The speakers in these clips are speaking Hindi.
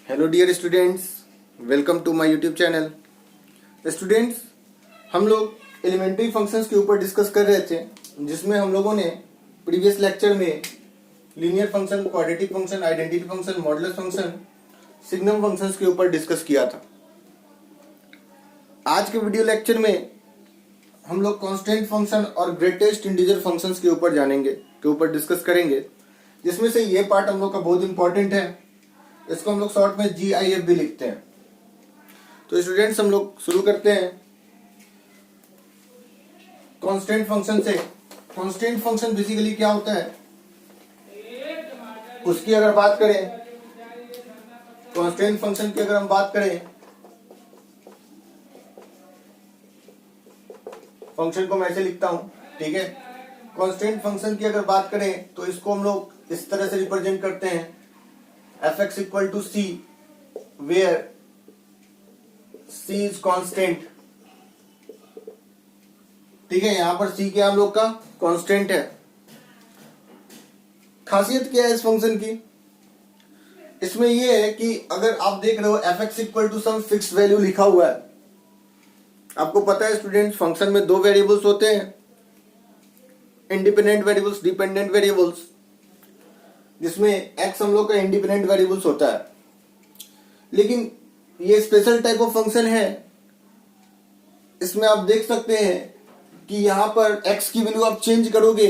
Hello dear students, welcome to my YouTube channel. Students, हम लोग एलिमेंट्री फंक्शंस के ऊपर डिस्कस कर रहे थे, जिसमें हम लोगों ने प्रीवियस लेक्चर में linear function, quadratic function, identity function, modulus function, signum functions के ऊपर डिस्कस किया था। आज के वीडियो लेक्चर में हम लोग कांस्टेंट फंक्शन और ग्रेटेस्ट इंटीजर फंक्शंस के ऊपर डिस्कस करेंगे, जिसमें से ये पार्ट हम लोग का बहुत इंपॉर्टेंट है। इसको हम लोग शॉर्ट में GIF भी लिखते हैं। तो स्टूडेंट्स, हम लोग शुरू करते हैं कांस्टेंट फंक्शन से। कांस्टेंट फंक्शन बेसिकली क्या होता है, उसकी अगर बात करें, कांस्टेंट फंक्शन की अगर हम बात करें, फंक्शन को मैं ऐसे लिखता हूं, ठीक है। कांस्टेंट फंक्शन की अगर बात करें तो इसको हम लोग इस तरह से रिप्रेजेंट करते हैं, fx equal to c where c is constant। ठीक है, यहां पर c क्या हम लोग का कांस्टेंट है। खासियत क्या है इस फंक्शन की, इसमें यह है कि अगर आप देख रहे हो fx equal to some fixed value लिखा हुआ है। आपको पता है स्टूडेंट्स, फंक्शन में दो वेरिएबल्स होते हैं, इंडिपेंडेंट वेरिएबल्स, डिपेंडेंट वेरिएबल्स, जिसमें x हम लोग का इंडिपेंडेंट वेरिएबल्स होता है। लेकिन ये स्पेशल टाइप ऑफ फंक्शन है। इसमें आप देख सकते हैं कि यहां पर x की वैल्यू आप चेंज करोगे,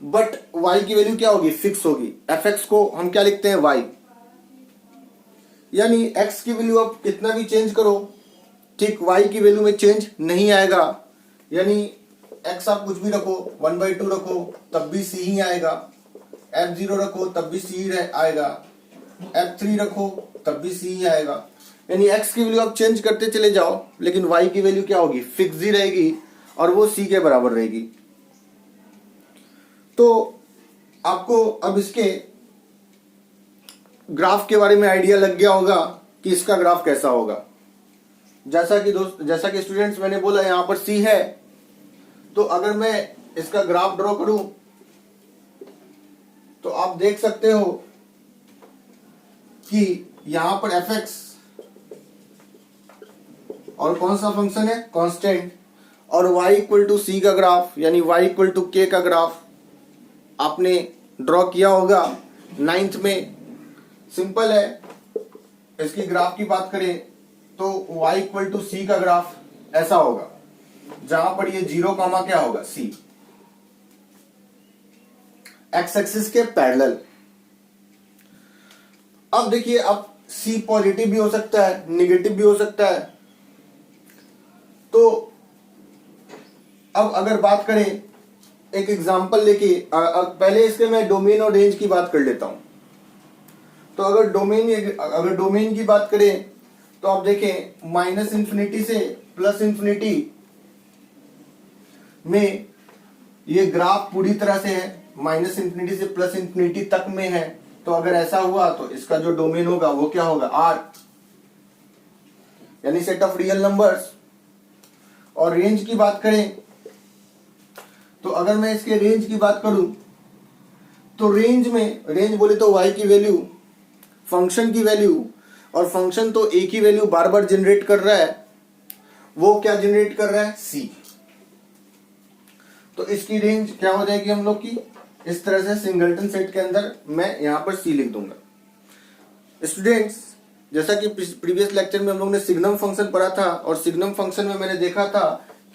बट y की वैल्यू क्या होगी, फिक्स होगी। fx को हम क्या लिखते हैं, y। यानी x की वैल्यू आप कितना भी चेंज करो, ठीक y की वैल्यू में चेंज नहीं आएगा। यानी x आप कुछ भी रखो, 1/2 रखो तब भी c ही आएगा, f0 रखो तब भी c ही आएगा, f3 रखो तब भी c ही आएगा। यानी x की वैल्यू आप चेंज करते चले जाओ, लेकिन y की वैल्यू क्या होगी, फिक्स ही रहेगी और वो c के बराबर रहेगी। तो आपको अब इसके ग्राफ के बारे में आइडिया लग गया होगा कि इसका ग्राफ कैसा होगा। जैसा कि स्टूडेंट्स मैंने बोला, यहां पर c है, तो अगर मैं इसका ग्राफ ड्रॉ करूं तो आप देख सकते हो कि यहां पर fx और कौन सा फंक्शन है, कांस्टेंट, और y इक्वल टू c का ग्राफ, यानी y इक्वल टू k का ग्राफ आपने ड्रॉ किया होगा 9th में। सिंपल है, इसकी ग्राफ की बात करें तो y इक्वल टू c का ग्राफ ऐसा होगा, जहां पर ये 0 कॉमा क्या होगा, c, एक्स एक्सिस के पैरेलल। अब देखिए, अब c पॉजिटिव भी हो सकता है, निगेटिव भी हो सकता है। तो अब अगर बात करें, एक एग्जांपल लेके, पहले इसके मैं डोमेन और रेंज की बात कर लेता हूं। तो अगर डोमेन की बात करें तो आप देखें, -∞ से +∞ में ये ग्राफ पूरी तरह से है, -∞ से +∞ तक में है। तो अगर ऐसा हुआ तो इसका जो डोमेन होगा वो क्या होगा, R, यानी सेट ऑफ रियल नंबर्स। और रेंज की बात करें तो अगर मैं इसके रेंज की बात करूं तो रेंज बोले तो y की वैल्यू, फंक्शन की वैल्यू, और फंक्शन तो एक ही वैल्यू बार बार जनरेट कर रहा है, वो क्या जनरेट कर रहा है, c। तो इसकी रेंज क्या हो जाएगी हम लोग की, इस तरह से सिंगलटन सेट के अंदर मैं यहां पर c लिख दूंगा। स्टूडेंट्स, जैसा कि प्रीवियस लेक्चर में हम लोग ने सिग्नम फंक्शन पढ़ा था, और सिग्नम फंक्शन में मैंने देखा था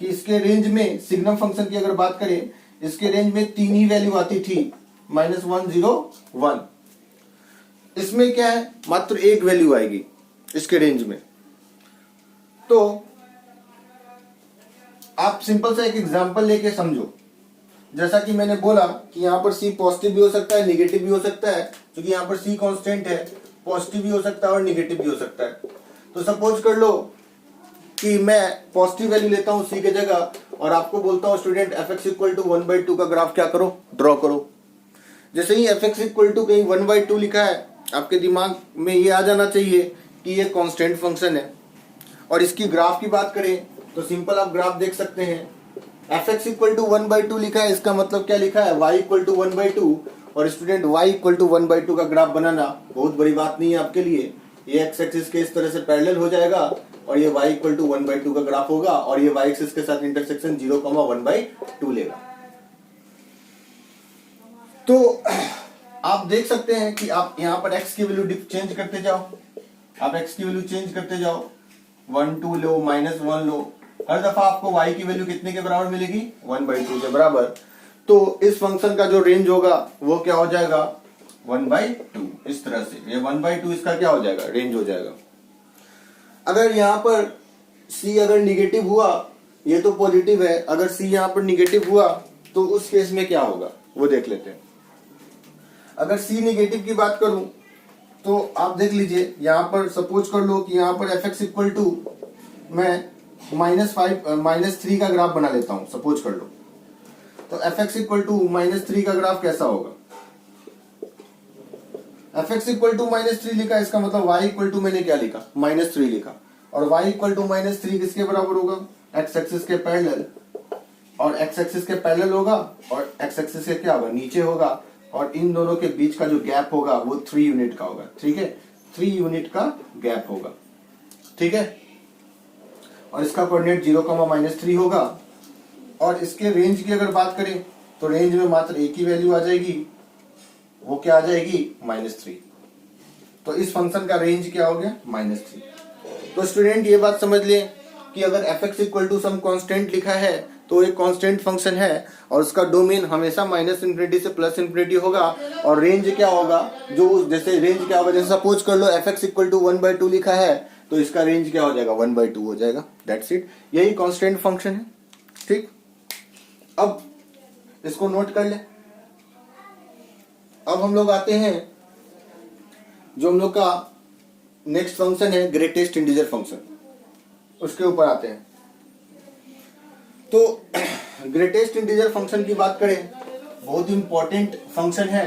कि इसके रेंज में, सिग्नम फंक्शन की अगर बात करें, इसके रेंज में 3 ही वैल्यू आती थी, -1, 0, 1। इसमें क्या है, मात्र एक वैल्यू आएगी इसके रेंज में। तो आप सिंपल सा एक एग्जांपल लेके समझो। जैसा कि मैंने बोला कि यहाँ पर c पॉजिटिव भी हो सकता है, निगेटिव भी हो सकता है, क्योंकि यहाँ पर c कांस्टेंट है, पॉजिटिव भी हो सकता है और निगेटिव भी हो सकता है। तो सपोज कर लो कि मैं पॉजिटिव वैल्यू लेता हूँ c के जगह, और आपको बोलता हूँ स्टूडेंट fx इक्वल टू 1/2 का ग्राफ क्या करो, ड्रॉ करो। जैसे ही fx इक्वल टू कहीं 1/2 लिखा है, आपके दिमाग में ये आ जाना चाहिए कि ये कांस्टेंट फंक्शन है। और इसकी ग्राफ की बात करें तो सिंपल आप ग्राफ देख सकते हैं, fx इक्वल टू 1/2 लिखा है, इसका मतलब क्या लिखा है, y इक्वल टू 1/2, और स्टूडेंट y इक्वल टू 1/2 का ग्राफ बनाना बहुत बड़ी बात नहीं है आपके लिए। ये x एक्सिस के इस तरह से पैरेलल हो जाएगा और ये y इक्वल टू 1/2 का ग्राफ होगा और ये y एक्सिस के साथ इंटरसेक्शन 0,1/2 लेगा। तो आप देख सकते हैं कि आप यहाँ पर x की वैल्यू चेंज करते जाओ, आप x की वैल्यू चेंज करते जाओ, 1 2 लो, -1 लो, हर दफा आपको y की वैल्यू कितने के बराबर मिलेगी, 1/2 के बराबर। तो इस फंक्शन का जो रेंज होगा वो क्या हो जाएगा, 1/2। इस तरह से ये 1/2 इसका क्या हो जाएगा, रेंज हो जाएगा। अगर यहाँ पर c अगर निगेटिव हुआ, ये तो पॉजिटिव है, अगर c यहाँ पर निगेटिव हुआ तो उस केस में क्या होगा वो देख लेते हैं। अगर c निगेटिव की बात करूं तो आप देख लीजिए, यहाँ पर सपोज कर लो कि यहाँ पर fx इक्वल टू मैं -3 का ग्राफ बना लेता हूं, सपोज कर लो। तो fx इक्वल टू -3 का ग्राफ कैसा होगा, fx इक्वल टू -3 लिखा, इसका मतलब y इक्वल टू मैंने क्या लिखा, -3 लिखा। और y इक्वल टू -3 किसके बराबर होगा, x एक्सिस के पैरेलल, और x एक्सिस के पैरेलल होगा और x एक्सिस के क्या होगा, नीचे होगा, और इन दोनों के बीच का जो गैप होगा वो 3 यूनिट का होगा। ठीक है, 3 यूनिट का गैप होगा। ठीक है, और इसका कोऑर्डिनेट 0,-3 होगा। और इसके रेंज की अगर बात करें तो रेंज में मात्र एक ही वैल्यू आ जाएगी, वो क्या आ जाएगी, -3। तो इस फंक्शन का रेंज क्या हो गया, -3। तो स्टूडेंट ये बात समझ लें कि अगर fx equal to some constant लिखा है तो एक कांस्टेंट फंक्शन है और उसका डोमेन हमेशा -∞ से +∞ होगा। और रेंज क्या होगा, जो जैसे रेंज क्या होगा, जैसे सपोज कर लो fx इक्वल टू 1/2 लिखा है तो इसका रेंज क्या हो जाएगा, 1/2 हो जाएगा। दैट्स इट, यही कांस्टेंट फंक्शन है। ठीक, अब इसको नोट कर ले। अब हम लोग आते हैं, जो हम लोग का नेक्स्ट फंक्शन है ग्रेटेस्ट इंटीजर फंक्शन, उसके ऊपर आते हैं। तो ग्रेटेस्ट इंटीजर फंक्शन की बात करें, बहुत इंपॉर्टेंट फंक्शन है।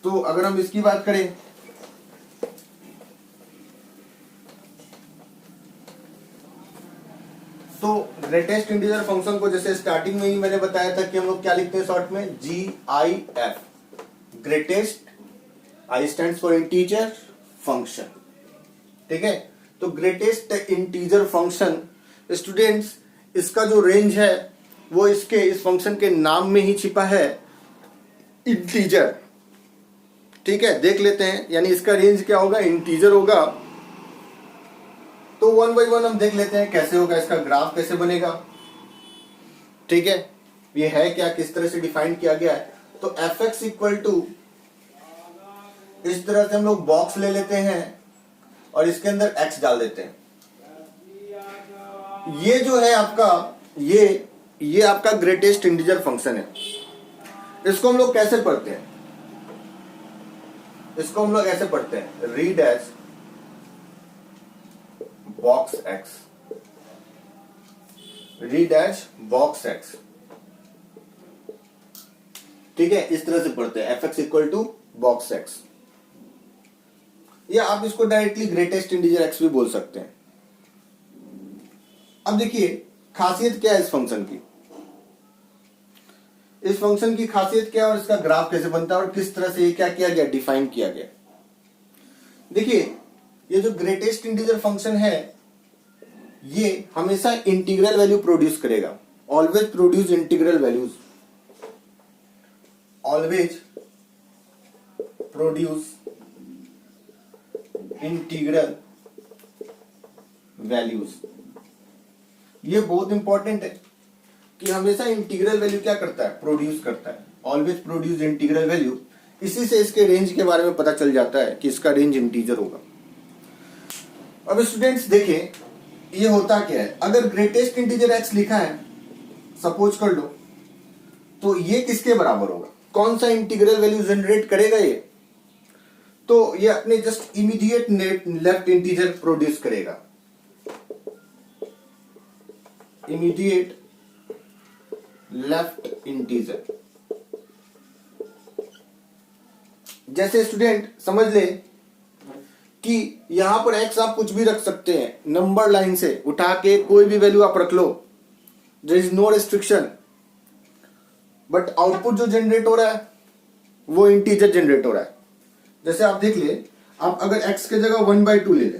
तो अगर हम इसकी बात करें तो ग्रेटेस्ट इंटीजर फंक्शन को जैसे स्टार्टिंग में ही मैंने बताया था कि हम लोग क्या लिखते हैं शॉर्ट में, GIF, greatest, I stands for integer function. ठीक है, तो ग्रेटेस्ट इंटीजर फंक्शन स्टूडेंट्स, इसका जो रेंज है वो इसके इस फंक्शन के नाम में ही छिपा है, इंटीजर। ठीक है, देख लेते हैं, यानी इसका रेंज क्या होगा, इंटीजर होगा। तो 1 बाई 1 हम देख लेते हैं कैसे होगा, इसका ग्राफ कैसे बनेगा। ठीक है, ये है क्या, किस तरह से डिफाइन किया गया है। तो fx इक्वल टू, इस तरह से हम लोग बॉक्स ले लेते हैं और इसके अंदर x डाल देते हैं। ये जो है आपका, ये आपका ग्रेटेस्ट इंटीजर फंक्शन है। इसको हम लोग कैसे पढ़ते हैं, इसको हम लोग ऐसे पढ़ते हैं, read as box x, read as box x। ठीक है, इस तरह से पढ़ते हैं, fx equal to box x, या आप इसको डायरेक्टली ग्रेटेस्ट इंटीजर x भी बोल सकते हैं। अब देखिए खासियत क्या है इस फंक्शन की, इस फंक्शन की खासियत क्या है और इसका ग्राफ कैसे बनता है और किस तरह से ये क्या किया गया, डिफाइन किया गया। देखिए ये जो ग्रेटेस्ट इंटीजर फंक्शन है ये हमेशा इंटीग्रल वैल्यू प्रोड्यूस करेगा, always produce integral values, always produce integral values. ये बहुत इंपॉर्टेंट है कि हमेशा इंटीग्रल वैल्यू क्या करता है, प्रोड्यूस करता है, ऑलवेज प्रोड्यूस इंटीग्रल वैल्यू। इसी से इसके रेंज के बारे में पता चल जाता है कि इसका रेंज इंटीजर होगा। अब स्टूडेंट्स देखिए ये होता क्या है, अगर ग्रेटेस्ट इंटीजर x लिखा है सपोज कर लो, तो ये किसके बराबर होगा, कौन सा इंटीग्रल वैल्यू जनरेट करेगा ये, तो ये अपने just immediate left integer produce करेगा, इमीडिएट लेफ्ट इंटीजर। जैसे स्टूडेंट समझ ले कि यहां पर x आप कुछ भी रख सकते हैं, नंबर लाइन से उठा के कोई भी वैल्यू आप रख लो, there is no restriction. But output जो जनरेट हो रहा है वो इंटीजर जनरेट हो रहा है। जैसे आप देख ले, आप अगर x के जगह 1/2 ले ले,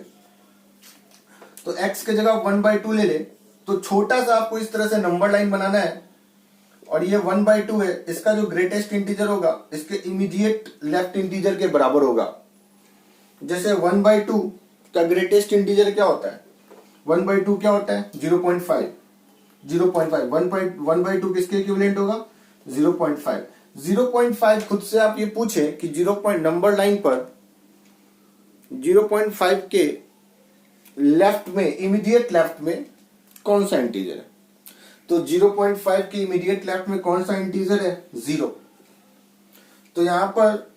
तो x के जगह 1/2 ले ले, तो छोटा सा आपको इस तरह से नंबर लाइन बनाना है, और ये 1/2 है, इसका जो ग्रेटेस्ट इंटीजर होगा इसके इमीडिएट लेफ्ट इंटीजर के बराबर होगा। जैसे 1/2 का ग्रेटेस्ट इंटीजर क्या होता है, 1/2 क्या होता है 0.5, 0.5 1/2 किसके इक्विवेलेंट होगा 0.5। 0.5 खुद से आप ये पूछे कि 0. नंबर लाइन पर 0.5 के लेफ्ट में, इमीडिएट लेफ्ट में कौन सा इंटीजर है, तो 0.5 के इमीडिएट लेफ्ट में कौन सा इंटीजर है 0। तो यहां पर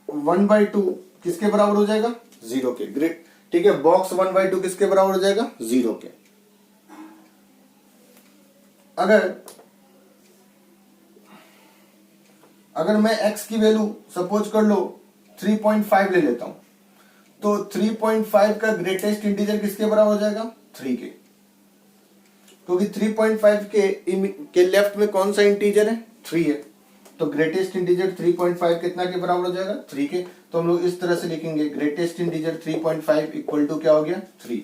1/2 किसके बराबर हो जाएगा 0 के। ग्रेट, ठीक है, बॉक्स 1/2 किसके बराबर हो जाएगा 0 के। अगर मैं x की वैल्यू सपोज कर लो 3.5 ले लेता हूं, तो 3.5 का ग्रेटेस्ट इंटीजर किसके बराबर हो जाएगा 3 के, क्योंकि 3.5 के लेफ्ट में कौन सा इंटीजर है 3 है, तो ग्रेटेस्ट इंटीजर 3.5 कितना के बराबर हो जाएगा 3 के। तो हम लोग इस तरह से लिखेंगे ग्रेटेस्ट इंटीजर 3.5 इक्वल टू क्या हो गया 3,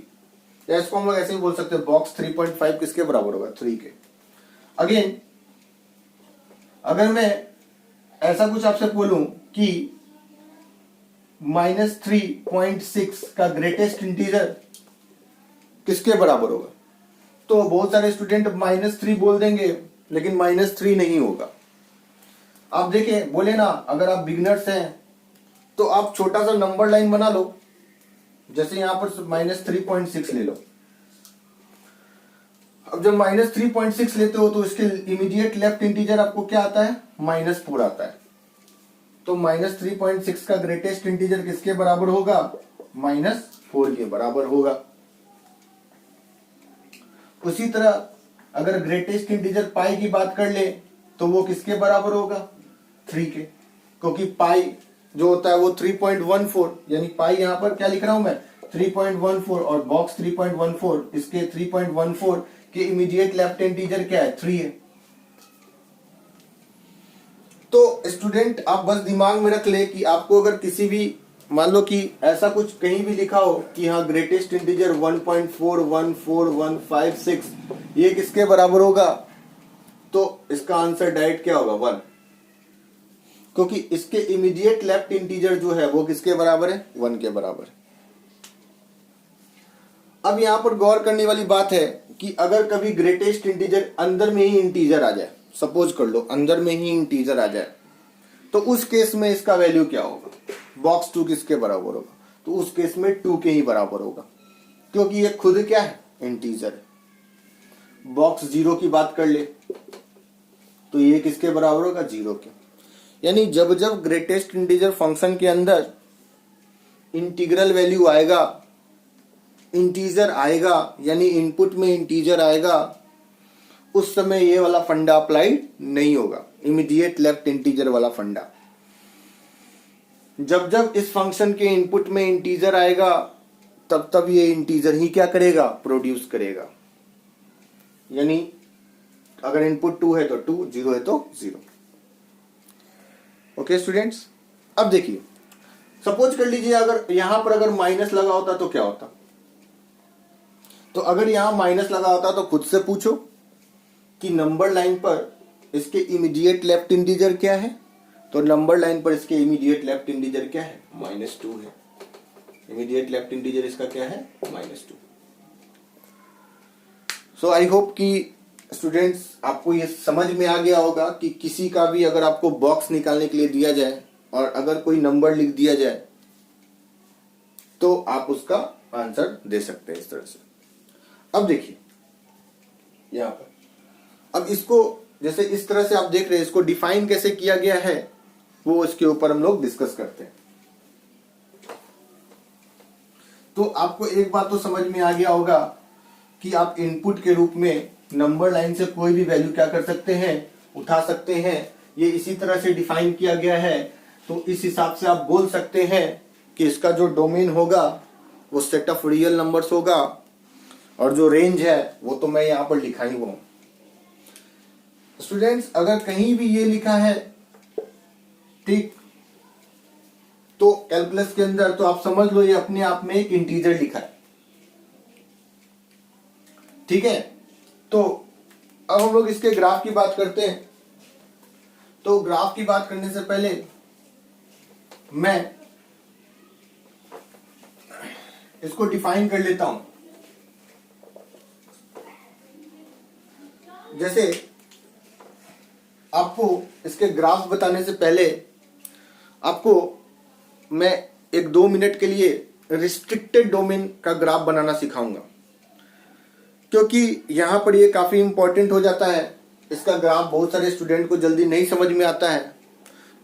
या इसको हम लोग ऐसे ही बोल सकते हैं बॉक्स 3.5 किसके बराबर होगा 3 के। अगेन अगर मैं ऐसा कुछ आपसे बोलूं कि -3.6 का ग्रेटेस्ट इंटीजर किसके बराबर होगा, तो बहुत सारे स्टूडेंट -3 बोल देंगे, लेकिन -3 नहीं होगा। आप देखें, बोले ना, अगर आप बिगिनर्स हैं तो आप छोटा सा नंबर लाइन बना लो, जैसे यहां पर -3.6 ले लो। अब जब -3.6 लेते हो तो इसके इमीडिएट लेफ्ट इंटीजर आपको क्या आता है -4 आता है, तो -3.6 का ग्रेटेस्ट इंटीजर किसके बराबर होगा -4 के बराबर होगा। उसी तरह अगर ग्रेटेस्ट इंटीजर पाई की बात कर ले तो वो किसके बराबर होगा 3 के, क्योंकि पाई जो होता है वो 3.14, यानी पाई यहां पर क्या लिख रहा हूं मैं 3.14, और बॉक्स 3.14, इसके 3.14 के इमीडिएट लेफ्ट इंटीजर क्या है 3 है। तो स्टूडेंट आप बस दिमाग में रख ले कि आपको अगर किसी भी, मान लो कि ऐसा कुछ कहीं भी लिखा हो कि हाँ ग्रेटेस्ट इंटीजर 1.414156 ये किसके बराबर होगा, तो इसका आंसर डायरेक्ट क्या होगा 1, क्योंकि इसके इमीडिएट लेफ्ट इंटीजर जो है वो किसके बराबर है 1 के बराबर। अब यहां पर गौर करने वाली बात है कि अगर कभी ग्रेटेस्ट इंटीजर अंदर में ही इंटीजर आ जाए, सपोज कर लो अंदर में ही इंटीजर आ जाए, तो उस केस में इसका वैल्यू क्या होगा, बॉक्स 2 किसके बराबर होगा, तो उस केस में 2 के ही बराबर होगा, क्योंकि ये खुद क्या है इंटीजर है। बॉक्स 0 की बात कर ले तो ये किसके बराबर होगा 0 के। यानी जब जब ग्रेटेस्ट इंटीजर फंक्शन के अंदर इंटीग्रल वैल्यू आएगा, इंटीजर आएगा, यानी इनपुट में इंटीजर आएगा, उस समय ये वाला फंडा अप्लाइड नहीं होगा, इमीडिएट लेफ्ट इंटीजर वाला फंडा। जब जब इस फंक्शन के इनपुट में इंटीजर आएगा तब तब ये इंटीजर ही क्या करेगा प्रोड्यूस करेगा, यानी अगर इनपुट 2 है तो 2, 0 है तो 0। ओके स्टूडेंट्स, अब देखिए सपोज कर लीजिए अगर यहां पर अगर माइनस लगा होता तो क्या होता, तो अगर यहां माइनस लगा होता तो खुद से पूछो कि नंबर लाइन पर इसके इमीडिएट लेफ्ट इंटीजर क्या है, तो नंबर लाइन पर इसके इमीडिएट लेफ्ट इंटीजर क्या है -2 है। इमीडिएट लेफ्ट इंटीजर इसका क्या है -2। सो आई होप कि स्टूडेंट्स आपको ये समझ में आ गया होगा कि किसी का भी अगर आपको बॉक्स निकालने के लिए दिया जाए और अगर कोई नंबर लिख दिया जाए तो आप उसका आंसर दे सकते हैं इस तरह से। अब देखिए यहां पर, अब इसको जैसे इस तरह से आप देख रहे हैं, इसको डिफाइन कैसे किया गया है वो इसके ऊपर हम लोग डिस्कस करते हैं। तो आपको एक बात तो समझ में आ गया होगा कि आप इनपुट के रूप में नंबर लाइन से कोई भी वैल्यू क्या कर सकते हैं उठा सकते हैं। ये इसी तरह से डिफाइन किया गया है, तो इस हिसाब से आप बोल सकते हैं कि इसका जो डोमेन होगा वो सेट ऑफ रियल नंबर्स होगा, और जो रेंज है वो तो मैं यहां पर लिखा ही हुआ हूं। स्टूडेंट्स अगर कहीं भी ये लिखा है, ठीक, तो कैलकुलस के अंदर, तो आप समझ लो ये अपने आप में एक इंटीजर लिखा है, ठीक है। तो अब हम लोग इसके ग्राफ की बात करते हैं। तो ग्राफ की बात करने से पहले मैं इसको डिफाइन कर लेता हूं। जैसे आपको इसके ग्राफ बताने से पहले आपको मैं 1-2 मिनट के लिए रिस्ट्रिक्टेड डोमेन का ग्राफ बनाना सिखाऊंगा, क्योंकि यहां पर ये काफी इंपॉर्टेंट हो जाता है। इसका ग्राफ बहुत सारे स्टूडेंट को जल्दी नहीं समझ में आता है।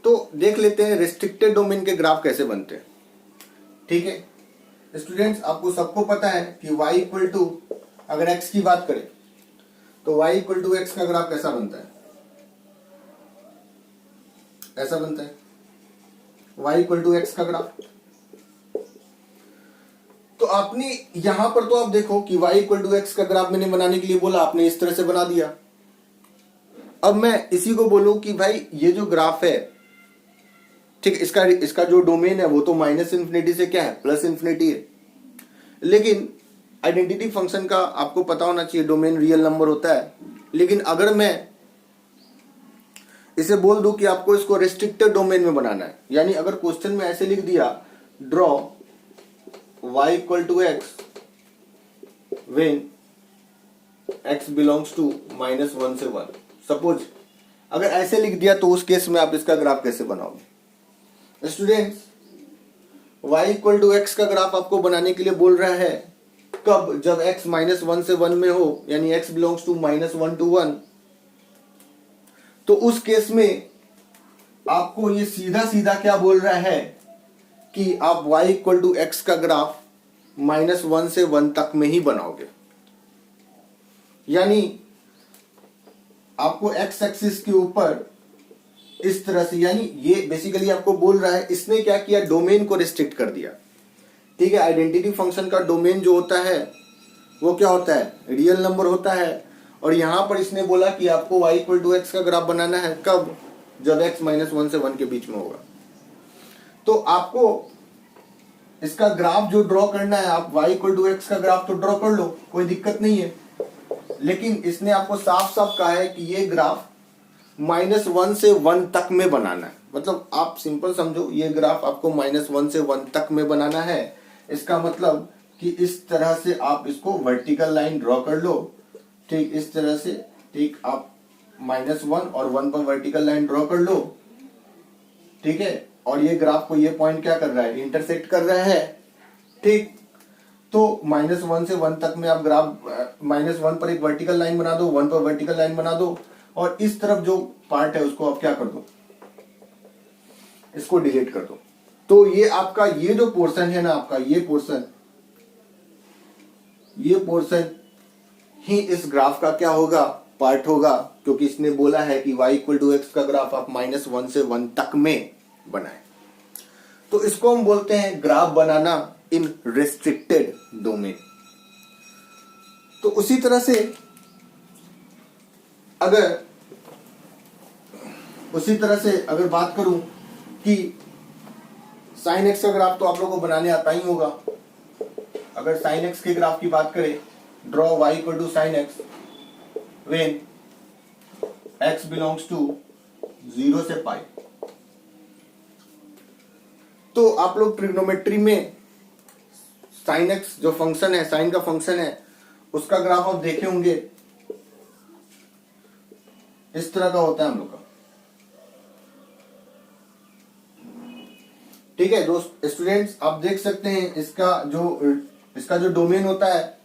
तो देख लेते हैं रिस्ट्रिक्टेड डोमेन के ग्राफ कैसे बनते हैं, ठीक है। स्टूडेंट्स आपको सबको पता है कि y इक्वल टू, अगर x की बात करें तो y इक्वल टू एक्स का ग्राफ कैसा बनता है, ऐसा बनता है y इक्वल टू एक्स का ग्राफ। तो आपने यहां पर तो आप देखो कि y इक्वल टू एक्स का ग्राफ मैंने बनाने के लिए बोला, आपने इस तरह से बना दिया। अब मैं इसी को बोलूं कि भाई ये जो ग्राफ है, ठीक, इसका जो डोमेन है वो तो माइनस इन्फिनिटी से क्या है, प्लस इन्फिनिटी है। लेकिन आइडेंटिटी फंक्शन का आपको पता होना चाहिए डोमेन रियल नंबर होता है। लेकिन अगर मैं इसे बोल दूं कि आपको इसको रिस्ट्रिक्टेड डोमेन में बनाना है, यानी अगर क्वेश्चन में ऐसे लिख दिया draw y equal to x when x belongs to -1 से 1, सपोज अगर ऐसे लिख दिया, तो उस केस में आप इसका ग्राफ कैसे बनाओगे। Students y equal to x का ग्राफ आपको बनाने के लिए बोल रहा है कब, जब x -1 से 1 में हो, यानी x बिलोंग्स टू -1 to 1। तो उस केस में आपको ये सीधा सीधा क्या बोल रहा है कि आप y इक्वल टू एक्स का ग्राफ -1 से 1 तक में ही बनाओगे। यानी आपको x एक्सिस के ऊपर इस तरह से, यानी ये बेसिकली आपको बोल रहा है, इसने क्या किया, डोमेन को रिस्ट्रिक्ट कर दिया, ठीक है। आइडेंटिटी फंक्शन का डोमेन जो होता है वो क्या होता है, रियल नंबर होता है। और यहां पर इसने बोला कि आपको y इक्वल टू एक्स का ग्राफ बनाना है कब, जब x -1 से 1 के बीच में होगा। तो आपको इसका ग्राफ जो ड्रॉ करना है, आप y इक्वल टू एक्स का ग्राफ तो ड्रॉ कर लो, कोई दिक्कत नहीं है। लेकिन इसने आपको साफ साफ कहा है कि ये ग्राफ -1 से 1 तक में बनाना है। मतलब आप सिंपल समझो, ये ग्राफ आपको -1 से 1 तक में बनाना है। इसका मतलब कि इस तरह से आप इसको वर्टिकल लाइन ड्रॉ कर लो, ठीक, इस तरह से, ठीक, आप -1 और 1 पर वर्टिकल लाइन ड्रॉ कर लो, ठीक है। और ये ग्राफ को ये पॉइंट क्या कर रहा है, इंटरसेक्ट कर रहा है, ठीक। तो -1 से 1 तक में आप ग्राफ -1 पर एक वर्टिकल लाइन बना दो, 1 पर वर्टिकल लाइन बना दो, और इस तरफ जो पार्ट है उसको आप क्या कर दो, इसको डिलीट कर दो। तो ये आपका ये जो पोर्शन है ना, आपका ये पोर्शन ही इस ग्राफ का क्या होगा, पार्ट होगा, क्योंकि इसने बोला है कि y इक्वल टू एक्स का ग्राफ आप -1 से 1 तक में बनाए। तो इसको हम बोलते हैं ग्राफ बनाना इन रिस्ट्रिक्टेड डोमेन। तो उसी तरह से अगर बात करूं कि साइन एक्स का ग्राफ, तो आप लोगों को बनाने आता ही होगा। अगर साइन एक्स के ग्राफ की बात करें, draw y equal to sine x when x belongs to 0 से पाई। तो आप लोग ट्रिग्नोमेट्री में साइन एक्स जो फंक्शन है, साइन का फंक्शन है, उसका ग्राफ आप देखे होंगे, इस तरह का होता है हम लोग का, ठीक है। दोस्त स्टूडेंट्स आप देख सकते हैं इसका जो डोमेन होता है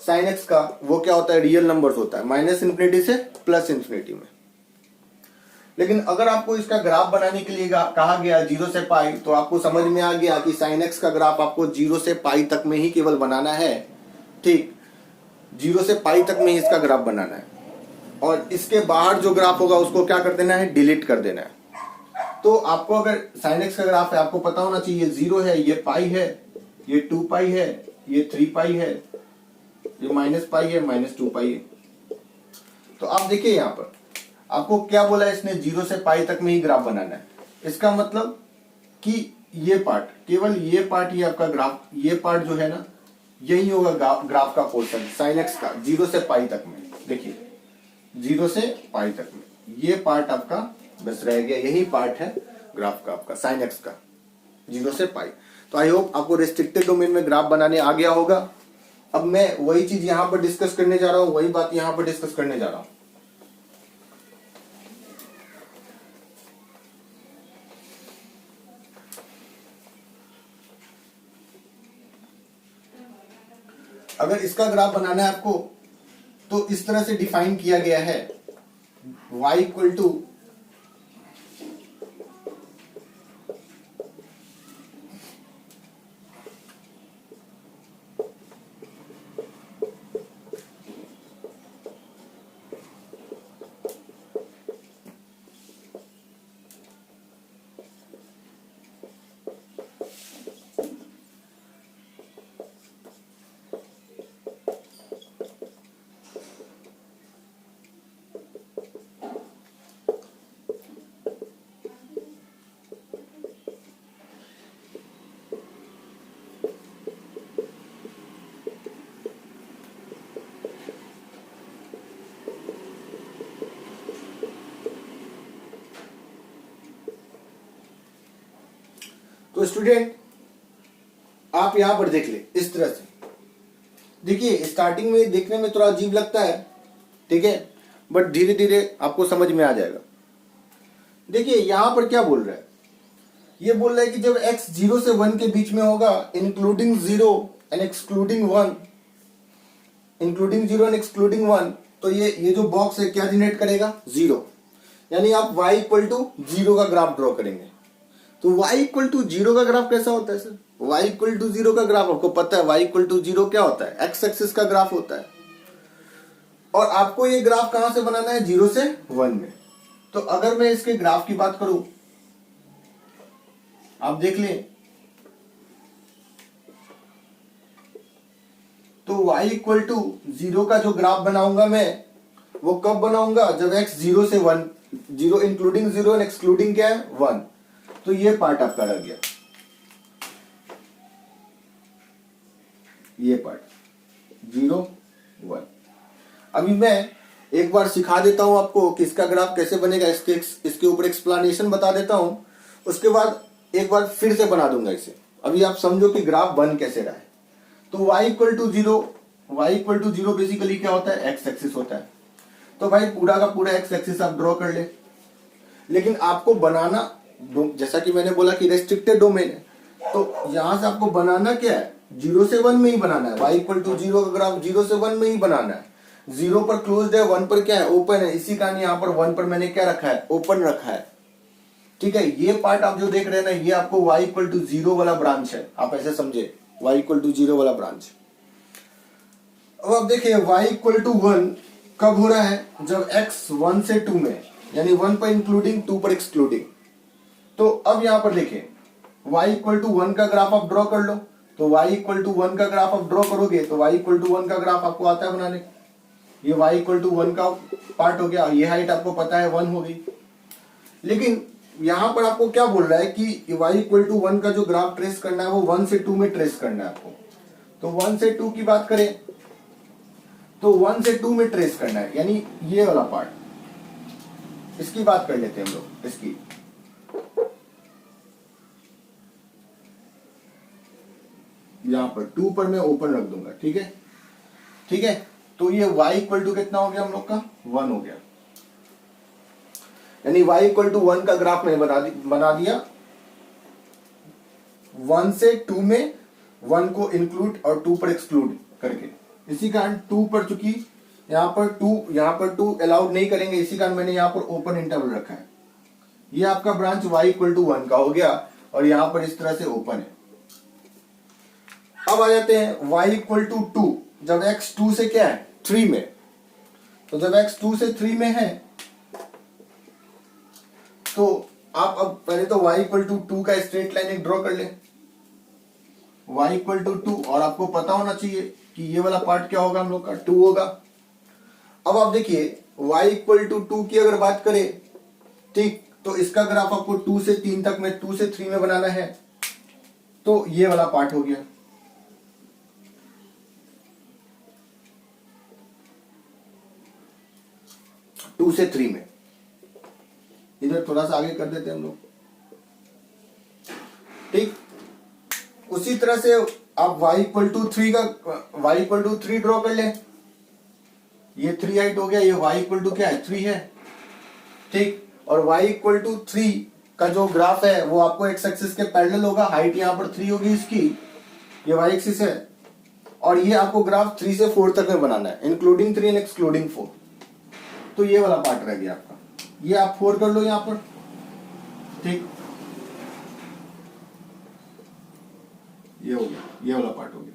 साइन एक्स का, वो क्या होता है, रियल नंबर्स होता है, -इन्फिनिटी से +इन्फिनिटी में। लेकिन अगर आपको इसका ग्राफ बनाने के लिए कहा गया 0 से पाई, तो आपको समझ में आ गया कि साइन एक्स का ग्राफ आपको 0 से पाई तक में ही केवल बनाना है, ठीक, 0 से पाई तक में ही इसका ग्राफ बनाना है। और इसके बाहर जो ग्राफ होगा उसको क्या कर देना है, डिलीट कर देना है। तो आपको अगर साइन एक्स का ग्राफ है, आपको पता होना चाहिए 0 है, ये पाई है, ये 2 पाई है, ये 3 पाई है, ये -पाई है, -2 पाई है। तो आप देखिए यहाँ पर आपको क्या बोला है इसने, 0 से पाई तक में ही ग्राफ बनाना है। इसका मतलब कि ये पार्ट, केवल ये पार्ट, ये आपका ग्राफ, ये पार्ट जो है ना, यही होगा ग्राफ का पोर्शन साइन एक्स का, 0 से पाई तक में। देखिए 0 से पाई तक में ये पार्ट आपका बस रह गया, यही पार्ट है ग्राफ का आपका साइन एक्स का, 0 से पाई। तो आई होप आपको रेस्ट्रिक्टेड डोमेन में ग्राफ बनाने आ गया होगा। अब मैं वही चीज यहां पर डिस्कस करने जा रहा हूं, वही बात यहां पर डिस्कस करने जा रहा हूं। अगर इसका ग्राफ बनाना है आपको तो इस तरह से डिफाइन किया गया है, y इक्वल टू तो स्टूडेंट आप यहां पर देख ले इस तरह से। देखिए स्टार्टिंग में देखने में थोड़ा अजीब लगता है, ठीक है, बट धीरे धीरे आपको समझ में आ जाएगा। देखिए यहां पर क्या बोल रहा है, ये बोल रहा है कि जब x 0 से 1 के बीच में होगा, including 0 and excluding 1, including 0 and excluding 1, तो ये जो बॉक्स है क्या जनरेट करेगा, 0। यानी आप y इक्वल टू 0 का ग्राफ ड्रॉ करेंगे। तो y इक्वल टू 0 का ग्राफ कैसा होता है सर, y इक्वल टू 0 का ग्राफ आपको पता है, y इक्वल टू 0 क्या होता है, x एक्सिस का ग्राफ होता है। और आपको ये ग्राफ कहां से बनाना है, 0 से 1 में। तो अगर मैं इसके ग्राफ की बात करूं, आप देख लें, तो y इक्वल टू 0 का जो ग्राफ बनाऊंगा मैं, वो कब बनाऊंगा, जब x 0 से 1, 0 इंक्लूडिंग 0 एंड एक्सक्लूडिंग क्या है, 1। तो ये पार्ट आपका रह गया, ये पार्ट 0 1। अभी मैं एक बार सिखा देता हूं आपको कि इसका ग्राफ कैसे बनेगा, इसके ऊपर एक्सप्लेनेशन बता देता हूं, उसके बाद एक बार फिर से बना दूंगा इसे। अभी आप समझो कि ग्राफ बन कैसे रहा है। तो y equal to 0, y equal to 0 basically क्या होता है, x एक्सिस होता है। तो भाई पूरा का पूरा x एक्सिस आप ड्रॉ कर ले, लेकिन आपको बनाना, जैसा कि मैंने बोला कि रेस्ट्रिक्टेड डोमेन है, तो यहां से आपको बनाना क्या है, 0 से 1 में ही बनाना है। y इक्वल टू 0 का ग्राफ 0 से 1 में ही बनाना है। 0 पर क्लोज्ड है, 1 पर क्या है, ओपन है। इसी कारण यहाँ पर 1 पर मैंने क्या रखा है, ओपन रखा है। ठीक है, ये पार्ट आप जो देख रहे हैं ना, ये आपको y इक्वल टू 0 वाला ब्रांच है, आप ऐसे समझे, y इक्वल टू 0 वाला ब्रांच। अब आप देखिए y इक्वल टू 1 कब हो रहा है, जब x 1 से 2 में, यानी 1 पर इंक्लूडिंग 2 पर एक्सक्लूडिंग। तो अब यहां पर देखिए y इक्वल टू 1 का ग्राफ आप ड्रॉ कर लो। तो y इक्वल टू 1 का ग्राफ आप ड्रॉ करोगे तो y इक्वल टू 1 का ग्राफ आपको आता है बनाने। ये y इक्वल टू 1 का पार्ट हो गया, ये हाइट आपको पता है 1 हो गई। लेकिन यहां पर आपको क्या बोल रहा है कि y इक्वल टू 1 का जो ग्राफ ट्रेस करना है वो 1 से 2 में ट्रेस करना है आपको। तो 1 से 2 की बात करें तो 1 से 2 में ट्रेस करना है, यानी ये वाला पार्ट। इसकी बात कर लेते हैं हम लोग, इसकी यहां पर 2 पर मैं ओपन रख दूंगा। ठीक है, ठीक है। तो ये y इक्वल टू कितना हो गया हम लोग का, 1 हो गया। यानी y इक्वल टू 1 का ग्राफ मैंने बना दिया 1 से 2 में, 1 को इंक्लूड और 2 पर एक्सक्लूड करके। इसी कारण 2 पर, चूंकि यहाँ पर 2 अलाउड नहीं करेंगे, इसी कारण मैंने यहाँ पर ओपन इंटरवल रखा है। ये आपका ब्रांच y इक्वल टू 1 का हो गया और यहाँ पर इस तरह से ओपन है। अब आ जाते हैं y इक्वल टू 2, जब x 2 से क्या है, 3 में। तो जब x 2 से 3 में है तो आप अब पहले तो y इक्वल टू 2 का स्ट्रेट लाइन एक ड्रॉ कर ले, y इक्वल टू 2, और आपको पता होना चाहिए कि ये वाला पार्ट क्या होगा हम लोग का, 2 होगा। अब आप देखिए y इक्वल टू 2 की अगर बात करें, ठीक, तो इसका ग्राफ आपको 2 से 3 तक में, 2 से 3 में बनाना है। तो ये वाला पार्ट हो गया। टू से 3 में, इधर थोड़ा सा आगे कर देते हैं हम लोग, ठीक। उसी तरह से आप y इक्वल टू 3 का y इक्वल टू 3 ड्रॉ कर ले। ये 3 हाइट हो गया, ये y इक्वल टू क्या है 3 है, ठीक। और y इक्वल टू 3 का जो ग्राफ है वो आपको एक्स एक्सिस के पैरेलल होगा। हाइट यहाँ पर 3 होगी इसकी, ये y एक्सिस है, और ये आपको ग्राफ 3 से 4 तक में बनाना है, इंक्लूडिंग 3 एंड एक्सक्लूडिंग 4। तो ये वाला पार्ट रह गया आपका, ये आप 4 कर लो यहाँ पर, ठीक। ये हो गया, ये वाला पार्ट हो गया।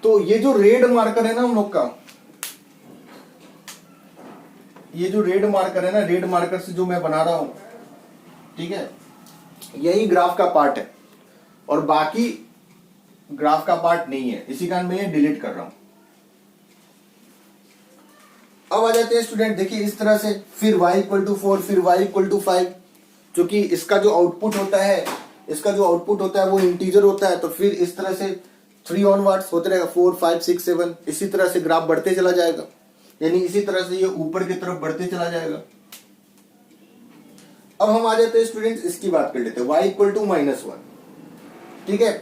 तो ये जो रेड मार्कर है ना हम लोग का, ये जो रेड मार्कर है ना, रेड मार्कर से जो मैं बना रहा हूं, ठीक है, यही ग्राफ का पार्ट है और बाकी ग्राफ का पार्ट नहीं है, इसी कारण मैं ये डिलीट कर रहा हूं। अब आ जाते हैं स्टूडेंट, देखिए इस तरह से, फिर y इक्वल टू 4, फिर y इक्वल टू 5, क्योंकि इसका जो आउटपुट होता है, इसका जो आउटपुट होता है वो इंटीजर होता है। तो फिर इस तरह से 3 ऑनवर्ड्स होते रहेगा, 4 5 6 7, इसी तरह से ग्राफ बढ़ते चला जाएगा, यानी इसी तरह से ये ऊपर की तरफ बढ़ते चला जाएगा। अब हम आ जाते हैं स्टूडेंट्स, इसकी बात कर लेते हैं, y इक्वल टू -1, ठीक है।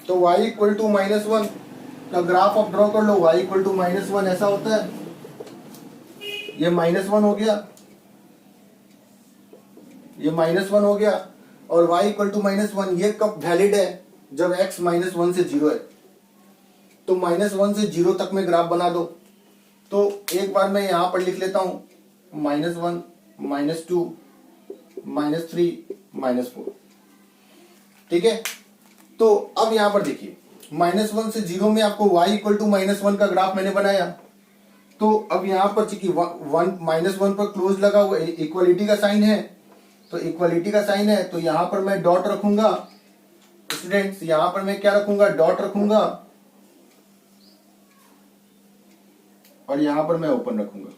तो y इक्वल टू -1 का ग्राफ आप ड्रॉ कर लो, y इक्वल टू -1 ऐसा होता है, ये -1 हो गया, ये -1 हो गया, और y इक्वल टू -1 ये कब वैलिड है, जब x -1 से 0 है। तो -1 से 0 तक में ग्राफ बना दो। तो एक बार मैं यहां पर लिख लेता हूं, -1 -2 -3 -4, ठीक है। तो अब यहां पर देखिए, -1 से 0 में आपको y इक्वल टू -1 का ग्राफ मैंने बनाया। तो अब यहां पर चूंकि -1 पर क्लोज लगा हुआ, इक्वलिटी का साइन है, तो इक्वलिटी का साइन है, तो यहां पर मैं डॉट रखूंगा स्टूडेंट्स, यहां पर मैं क्या रखूंगा, डॉट रखूंगा, और यहां पर मैं ओपन रखूंगा,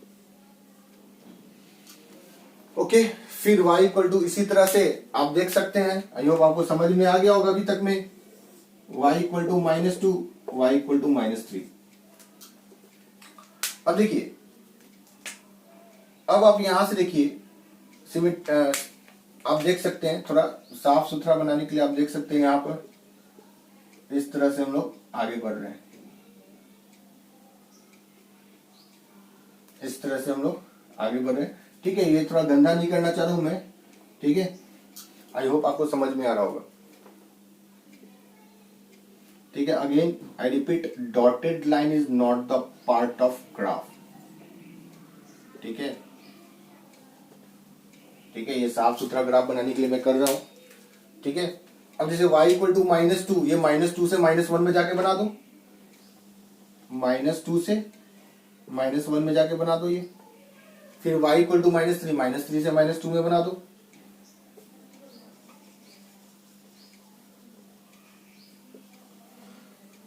ओके। फिर y इक्वल टू, इसी तरह से आप देख सकते हैं, आई होप आपको समझ में आ गया होगा अभी तक में, y equal to -2, y equal to -3। अब देखिए, अब आप यहां से देखिए, आप देख सकते हैं, थोड़ा साफ सुथरा बनाने के लिए आप देख सकते हैं, यहां पर इस तरह से हम लोग आगे बढ़ रहे हैं, इस तरह से हम लोग आगे बढ़ रहे हैं, ठीक है। ये थोड़ा गंदा नहीं करना चाह रहा हूं मैं, ठीक है। आई होप आपको समझ में आ रहा होगा, ठीक है। Again I repeat, dotted line is not the part of graph, ठीक है, ठीक है। ये साफ सुथरा ग्राफ बनाने के लिए मैं कर रहा हूं, ठीक है। अब जैसे y इक्वल टू -2, ये -2 से -1 में जाके बना दो, -2 से -1 में जाके बना दो ये। फिर y इक्वल टू -3, -3 से -2 में बना दो,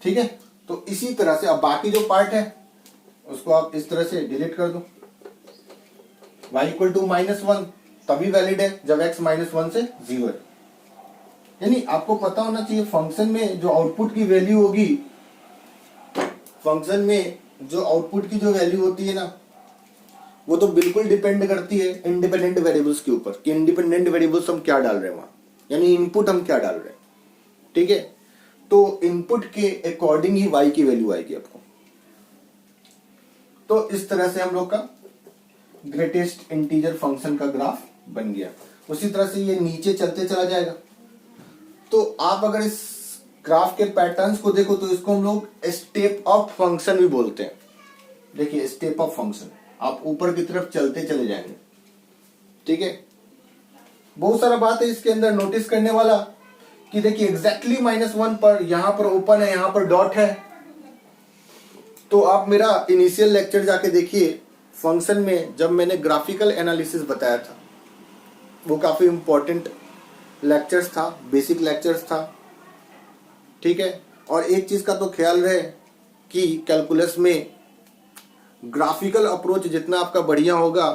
ठीक है। तो इसी तरह से अब बाकी जो पार्ट है उसको आप इस तरह से डिलीट कर दो। y इक्वल टू -1 तभी वैलिड है जब x -1 से 0 है, यानी आपको पता होना चाहिए फंक्शन में जो आउटपुट की वैल्यू होगी, फंक्शन में जो आउटपुट की जो वैल्यू होती है ना, वो तो बिल्कुल डिपेंड करती है इंडिपेंडेंट वेरिएबल्स के ऊपर, कि इंडिपेंडेंट वेरिएबल्स हम क्या डाल रहे हैं वहां, यानी इनपुट हम क्या डाल रहे हैं, ठीक है। तो इनपुट के अकॉर्डिंग ही y की वैल्यू आएगी आपको। तो इस तरह से हम लोग का ग्रेटेस्ट इंटीजर फंक्शन का ग्राफ बन गया। उसी तरह से ये नीचे चलते चला जाएगा। तो आप अगर इस ग्राफ के पैटर्न्स को देखो तो इसको हम लोग स्टेप ऑफ फंक्शन भी बोलते हैं। देखिए स्टेप ऑफ फंक्शन, आप ऊपर की तरफ चलते चले जाएंगे, ठीक है। बहुत सारा बात है इसके अंदर नोटिस करने वाला, कि देखिए एग्जैक्टली -1 पर यहां पर ओपन है, यहां पर डॉट है। तो आप मेरा इनिशियल लेक्चर जाके देखिए, फंक्शन में जब मैंने ग्राफिकल एनालिसिस बताया था, वो काफी इंपॉर्टेंट लेक्चर्स था, बेसिक लेक्चर्स था, ठीक है। और एक चीज का तो ख्याल रहे कि कैलकुलस में ग्राफिकल अप्रोच जितना आपका बढ़िया होगा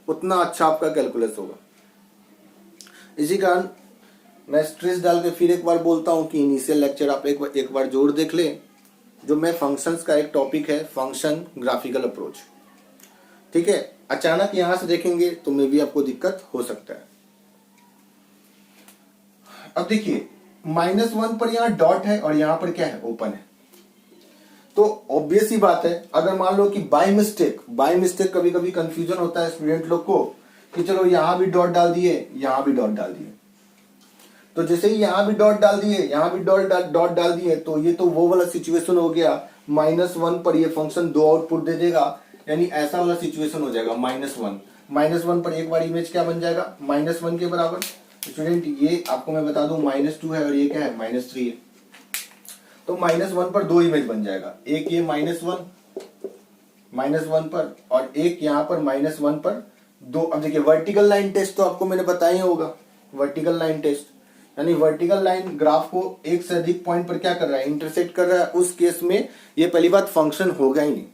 उतना अच्छा आपका कैलकुलस होगा। इसी कारण मैं स्ट्रेस डाल के फिर एक बार बोलता हूं कि इनिशियल लेक्चर आप एक बार जोर देख लें, जो मैं फंक्शंस का एक टॉपिक है, फंक्शन ग्राफिकल अप्रोच। ठीक है, अचानक यहां से देखेंगे तो मे भी आपको दिक्कत हो सकता है। अब देखिए -1 पर यहाँ डॉट है और यहाँ पर क्या है, ओपन है। तो ऑब्वियस ही बात है, अगर मान लो कि बाय मिस्टेक कभी कभी कंफ्यूजन होता है स्टूडेंट लोग को कि चलो यहां भी डॉट डाल दिए, यहां भी डॉट डाल दिए। तो जैसे ही यहां भी डॉट डाल दिए, यहां भी डॉट डाल दिए, तो ये तो वो वाला सिचुएशन हो गया, -1 पर ये फंक्शन 2 आउटपुट दे देगा, यानी ऐसा वाला सिचुएशन हो जाएगा। -1 पर एक बार इमेज क्या बन जाएगा, -1 के बराबर। स्टूडेंट ये आपको मैं बता दूं -2 है और ये क्या है, -3 है। तो -1 पर 2 इमेज बन जाएगा, एक ये -1 पर और एक यहाँ पर -1 पर 2। अब देखिए वर्टिकल लाइन टेस्ट तो आपको मैंने बताया ही होगा, वर्टिकल लाइन टेस्ट यानी वर्टिकल लाइन ग्राफ को एक से अधिक पॉइंट पर क्या कर रहा है, इंटरसेक्ट कर रहा है। उस केस में ये पहली बात फंक्शन होगा ही नहीं,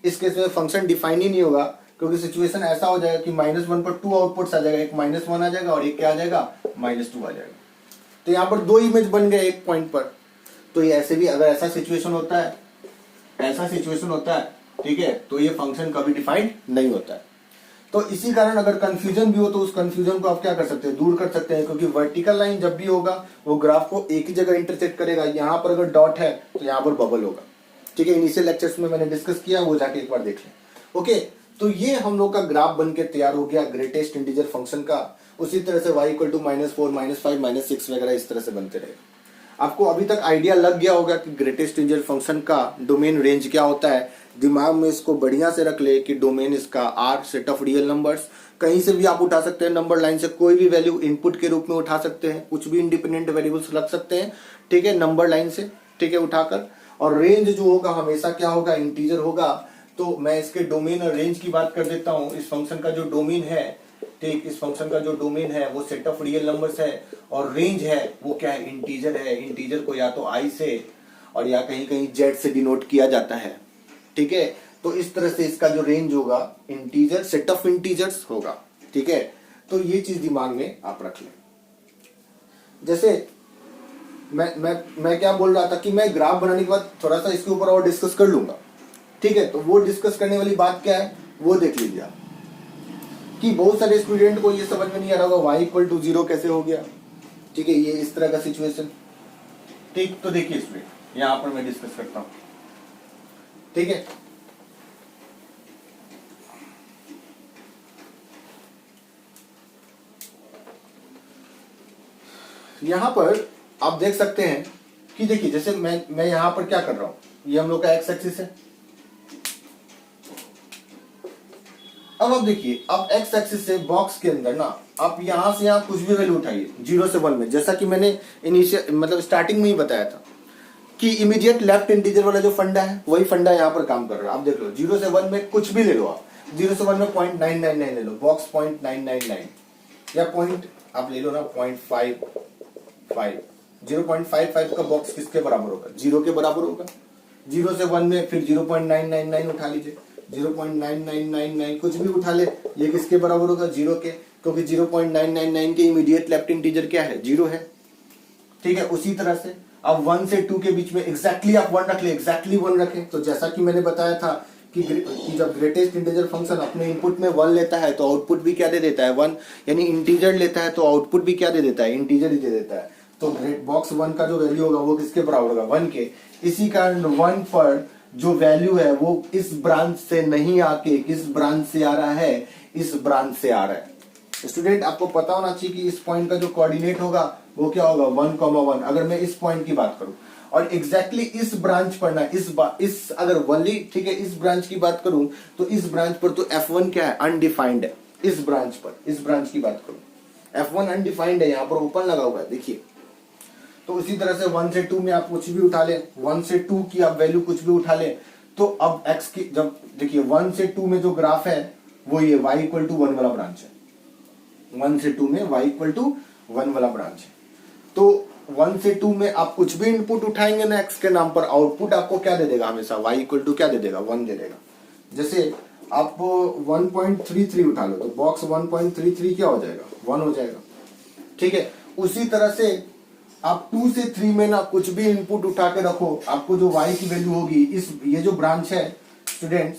इस केस में फंक्शन डिफाइन ही नहीं होगा, क्योंकि सिचुएशन ऐसा हो जाएगा कि -1 पर 2 आउटपुट्स आ जाएगा, एक -1 आ जाएगा और एक क्या आ जाएगा, -2 आ जाएगा। तो यहाँ पर 2 इमेज बन गए एक पॉइंट पर। तो ये ऐसे भी अगर ऐसा सिचुएशन होता है, ठीक है, तो ये फंक्शन कभी डिफाइंड नहीं होता है। तो इसी कारण अगर कंफ्यूजन भी हो तो उस कंफ्यूजन को आप क्या कर सकते हैं, दूर कर सकते हैं, क्योंकि वर्टिकल लाइन जब भी होगा वो ग्राफ को एक ही जगह इंटरसेक्ट करेगा। यहाँ पर अगर डॉट है तो यहाँ पर बबल होगा। ठीक है, इनिशियल लेक्चर्स में मैंने डिस्कस किया, वो जाके एक बार देख लें। ओके, तो ये हम लोग का ग्राफ बन के तैयार हो गया ग्रेटेस्ट इंटीजर फंक्शन का। उसी तरह से y = -4 -5 -6 वगैरह इस तरह से बनते रहेगा। आपको अभी तक आइडिया लग गया होगा कि ग्रेटेस्ट इंटीजर फंक्शन का डोमेन रेंज क्या होता है। दिमाग में इसको बढ़िया से रख ले कि डोमेन इसका are set of real numbers, कहीं से भी आप उठा सकते हैं, नंबर लाइन से कोई भी वैल्यू इनपुट के रूप में उठा सकते हैं, कुछ भी इंडिपेंडेंट वेरिएबल्स रख सकते हैं। ठीक है, नंबर लाइन से, ठीक है, उठाकर। और रेंज जो होगा हमेशा क्या होगा, इंटीजर होगा। तो मैं इसके डोमेन और रेंज की बात कर देता हूं। इस फंक्शन का जो डोमेन है, ठीक, इस फंक्शन का जो डोमेन है वो सेट ऑफ रियल नंबर्स है, और रेंज है वो क्या है, इंटीजर है। इंटीजर को या तो आई से और या कहीं कहीं जेड से डिनोट किया जाता है। ठीक है, तो इस तरह से इसका जो रेंज होगा इंटीजर, सेट ऑफ इंटीजर्स होगा। ठीक है, तो ये चीज दिमाग में आप रख लें। जैसे मैं क्या बोल रहा था कि मैं ग्राफ बनाने के बाद थोड़ा सा इसके ऊपर और डिस्कस कर लूंगा। ठीक है, तो वो डिस्कस करने वाली बात क्या है वो देख लीजिए आप, कि बहुत सारे स्टूडेंट को ये समझ में नहीं आ रहा होगा y = 0 कैसे हो गया। ठीक है, ये इस तरह का सिचुएशन। ठीक, तो देखिए स्टूडेंट यहां पर मैं डिस्कस करता हूं। ठीक है, यहां पर आप देख सकते हैं कि देखिए जैसे मैं यहां पर क्या कर रहा हूं, ये हम लोग का एक्स एक्सिस है। अब आप देखिए, अब एक्स एक्सिस से बॉक्स के अंदर ना आप यहां से यहां कुछ भी वैल्यू उठाइए 0 से 1 में, जैसा कि मैंने इनिशियल मतलब स्टार्टिंग में ही बताया था कि इमीडिएट लेफ्ट इंटीजर वाला जो फंडा है वही फंडा यहां पर काम कर रहा है। आप देख लो 0 से 1 में कुछ भी ले लो आप, 0 से 1 में 0.999 ले लो, बॉक्स 0.999 या पॉइंट आप ले लो ना 0.55। 0.55 का बॉक्स किसके बराबर होगा, 0 के बराबर होगा। 0 से 1 में फिर 0.999 उठा लीजिए, 0.9999 कुछ भी उठा ले, ये किसके बराबर होगा, 0 के, क्योंकि 0.999 के इमीडिएट लेफ्ट इंटीजर क्या है, 0 है। ठीक है, उसी तरह से अब 1 से 2 के बीच में एग्जैक्टली आप 1 रख ले, एग्जैक्टली 1 रखें। तो जैसा कि मैंने बताया था कि जब ग्रेटेस्ट इंटीजर फंक्शन अपने इनपुट में 1 लेता है तो आउटपुट भी क्या दे देता है, 1, यानी इंटीजर लेता है तो आउटपुट भी क्या दे देता है, इंटीजर ही दे देता है। तो बॉक्स 1 का जो वैल्यू होगा वो किसके बराबर होगा, 1 के। इसी कारण 1 पर जो वैल्यू है वो इस ब्रांच से नहीं आके किस ब्रांच से आ रहा है, इस ब्रांच से आ रहा है। स्टूडेंट आपको पता होना चाहिए कि इस पॉइंट का जो कोऑर्डिनेट होगा वो क्या होगा, 1,1। अगर मैं इस पॉइंट की बात करूं और एग्जैक्टली इस ब्रांच पर ना इस अगर वनली, ठीक है, इस ब्रांच की बात करूं तो इस ब्रांच पर तो F1 क्या है, अनडिफाइंड है। इस ब्रांच पर, इस ब्रांच की बात करूं F1 अनडिफाइंड है, यहां पर ओपन लगा हुआ है, देखिए। तो इसी तरह से 1 से 2 में आप कुछ भी उठा ले, 1 से 2 की आप वैल्यू कुछ भी उठा ले, तो अब x की जब देखिए 1 से 2 में जो ग्राफ है वो ये y = 1 वाला ब्रांच है। 1 से 2 में y = 1 वाला ब्रांच है। तो 1 से 2 में आप कुछ भी इनपुट उठाएंगे ना x के नाम पर, आउटपुट आपको क्या दे देगा हमेशा, y इक्वल टू क्या दे देगा, 1 दे देगा। जैसे आप 1.33 उठा लो तो बॉक्स 1.33 क्या हो जाएगा, 1 हो जाएगा। ठीक है, उसी तरह से आप 2 से 3 में ना कुछ भी इनपुट उठा के रखो, आपको जो y की वैल्यू होगी, इस ये जो ब्रांच है स्टूडेंट्स,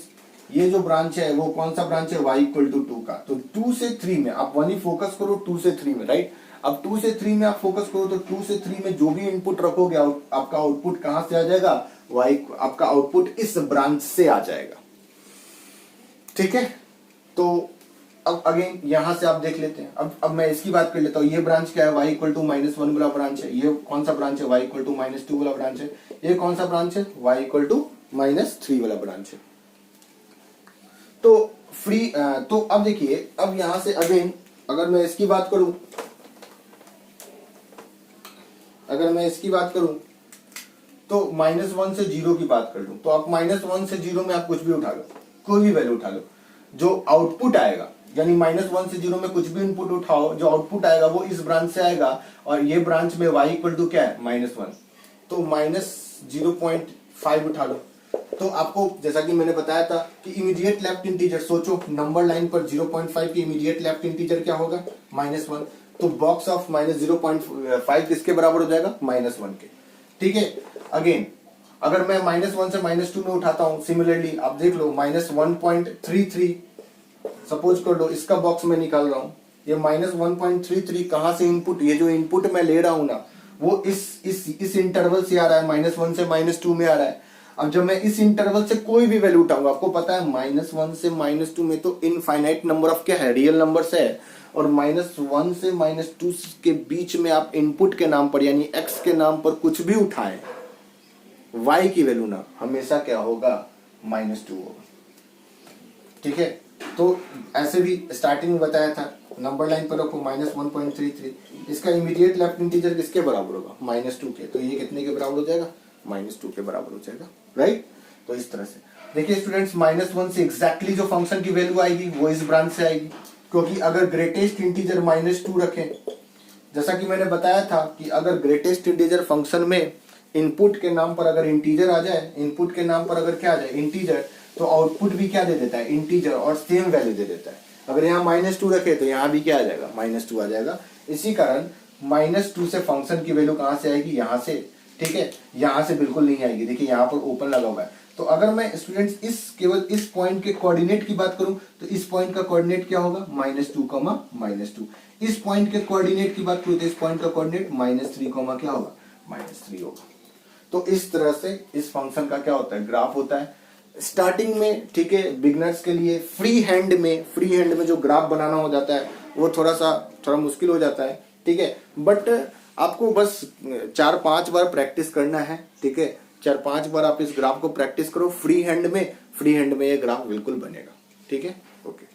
ये जो ब्रांच है वो कौन सा ब्रांच है, y इक्वल टू 2 का। तो 2 से 3 में आप 1 ही फोकस करो, 2 से 3 में, राइट। अब 2 से 3 में आप फोकस करो तो 2 से 3 में जो भी इनपुट रखोगे आपका आउटपुट कहां से आ जाएगा, y, आपका आउटपुट इस ब्रांच से आ जाएगा। ठीक है, तो अब अगेन यहां से आप देख लेते हैं। अब मैं इसकी बात कर लेता हूं। ये ब्रांच क्या है, y इक्वल टू -1 वाला ब्रांच है। ये कौन सा ब्रांच है, y इक्वल टू -2 वाला ब्रांच है। ये कौन सा ब्रांच है, y इक्वल टू -3 वाला ब्रांच है। तो फ्री तो अब देखिए, अब यहां से अगेन अगर मैं इसकी बात करूं, तो -1 से 0 की बात कर लूं, तो आप -1 से 0 में आप कुछ भी उठा लो, कोई भी वैल्यू उठा लो, जो आउटपुट आएगा, यानी -1 से 0 में कुछ भी इनपुट उठाओ, जो आउटपुट आएगा वो इस ब्रांच से आएगा। और ये ब्रांच में y इक्वल टू क्या है, -1, तो -0.5 उठा लो। तो आपको जैसा कि मैंने बताया था कि इमीडिएट लेफ्ट इंटीजर, सोचो नंबर लाइन पर 0.5 की इमीडिएट लेफ्ट इंटीजर क्या होगा, -1। तो बॉक्स ऑफ -0.5 किसके बराबर हो जाएगा, -1 के। ठीक है, अगेन अगर मैं -1 से -2 में उठाता हूं, सिमिलरली आप देख लो -1.33 सपोज कर लो, इसका बॉक्स मैं निकाल रहा हूं। ये -1.33 कहां से इनपुट, ये जो इनपुट मैं ले रहा हूं ना, वो इस इंटरवल से आ रहा है, -1 से -2 में आ रहा है। अब जब मैं इस इंटरवल से कोई भी वैल्यू उठाऊंगा, आपको पता है -1 से -2 में तो इनफाइनाइट नंबर ऑफ क्या है, रियल नंबर्स है। और -1 से -2 के बीच में आप इनपुट के नाम पर यानी x के नाम पर कुछ भी उठाएं, y की वैल्यू ना हमेशा क्या होगा, -2 होगा। ठीक है, तो ऐसे भी स्टार्टिंग में बताया था, नंबर लाइन पर रखो -1.33, इसका इमीडिएट लेफ्ट इंटीजर किसके बराबर होगा, -2 के। तो ये कितने के बराबर हो जाएगा, -2 के बराबर हो जाएगा, राइट। तो इस तरह से देखिए स्टूडेंट्स, -1 से एग्जैक्टली जो फंक्शन की वैल्यू आएगी वो इस ब्रांच से आएगी, क्योंकि अगर ग्रेटेस्ट इंटीजर -2 रखें, जैसा कि मैंने बताया था कि अगर ग्रेटेस्ट इंटीजर फंक्शन में इनपुट के नाम पर अगर इंटीजर आ जाए, इनपुट के नाम पर अगर क्या आ जाए, इंटीजर, तो आउटपुट भी क्या दे देता है, इंटीजर, और सेम वैल्यू दे देता है। अगर यहाँ -2 रखे तो यहाँ भी क्या आ जाएगा, -2 आ जाएगा। इसी कारण -2 से फंक्शन की वैल्यू कहां से आएगी, यहाँ से। ठीक है, यहाँ से बिल्कुल नहीं आएगी। देखिए यहाँ पर ओपन लगा हुआ है। तो अगर मैं स्टूडेंट्स केवल इस पॉइंट के कोऑर्डिनेट की बात करूं, तो इस पॉइंट का कोऑर्डिनेट क्या होगा, -2, -2। इस पॉइंट के कोऑर्डिनेट की बात करूं तो इस पॉइंट का कोऑर्डिनेट -3, क्या होगा, -3 होगा। तो इस तरह से इस फंक्शन का क्या होता है, ग्राफ होता है स्टार्टिंग में। ठीक है, बिगनर्स के लिए फ्री हैंड में जो ग्राफ बनाना हो जाता है वो थोड़ा मुश्किल हो जाता है। ठीक है, बट आपको बस 4-5 बार प्रैक्टिस करना है। ठीक है, 4-5 बार आप इस ग्राफ को प्रैक्टिस करो फ्री हैंड में ये ग्राफ बिल्कुल बनेगा। ठीक है, ओके।